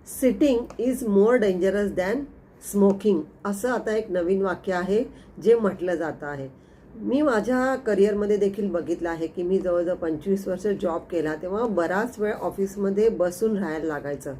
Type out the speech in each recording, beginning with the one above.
Sitting is more dangerous than smoking असं आता एक नवीन वाक्य आहे जे म्हटलं जातं आहे. मी माझ्या करिअरमध्ये देखील बघितलं आहे की मी जवळजवळ 25 वर्ष जॉब केला तेव्हा बराच वेळ ऑफिसमध्ये बसून राहायला लागायचं.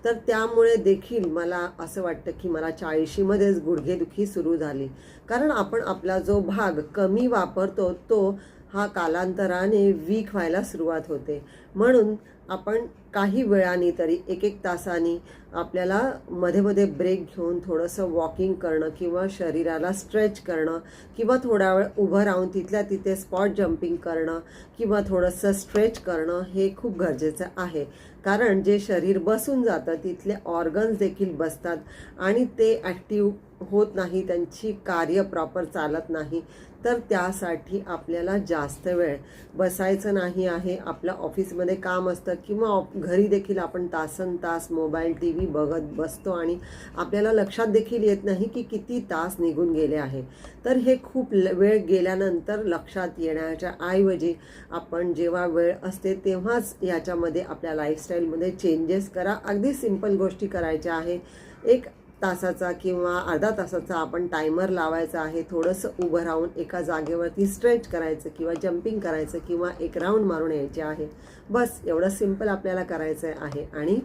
तर त्यामुळे देखील मला असं वाटतं की मला 40मध्येच गुडघेदुखी सुरू झाली. कारण आपण आपला जो भाग कमी वापरतो तो हा कालांतराने वीक व्हायला सुरुवात होते. म्हणून आपण काही वेळाने तरी एक तासांनी आपल्याला मध्ये मध्ये ब्रेक घेऊन थोडंसं वॉकिंग करणं किंवा शरीराला स्ट्रेच करणं किंवा थोडा वेळ उभं राहून तिथल्या तिथे स्पॉट जम्पिंग करणं किंवा थोडंसं स्ट्रेच करणं हे खूप गरजेचं आहे. कारण जे शरीर बसून जातं तिथले ऑर्गन्स देखील बसतात आणि ते ॲक्टिव्ह होत नाही, त्यांची कार्य प्रॉपर चालत नाही. तर त्यासाठी आपल्याला जास्त वेळ बसायचं नाही आहे. आपलं ऑफिसमध्ये काम असतं किंवा घरी देखील आपण तासनतास मोबाईल टी व्ही बघत बसतो आणि आपल्याला लक्षात देखील येत नाही की किती तास निघून गेले आहे. तर हे खूप वेळ गेल्यानंतर लक्षात येण्याच्या ऐवजी आपण जेव्हा वेळ असते तेव्हाच याच्यामध्ये आपल्या लाईफस्टाईलमध्ये चेंजेस करा. अगदी सिंपल गोष्टी करायच्या आहे. 1 तासाचा किंवा अर्धा तासाचा आपण टायमर लावायचा आहे. थोडंसं उभं राहून एका जागेवरती स्ट्रेच करायचं किंवा जम्पिंग करायचं किंवा एक राऊंड मारून यायचे आहे. बस एवढं सिंपल आपल्याला करायचं आहे आणि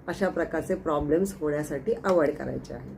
अशा प्रकारचे प्रॉब्लेम्स होण्यासाठी अवॉइड करायचे आहे.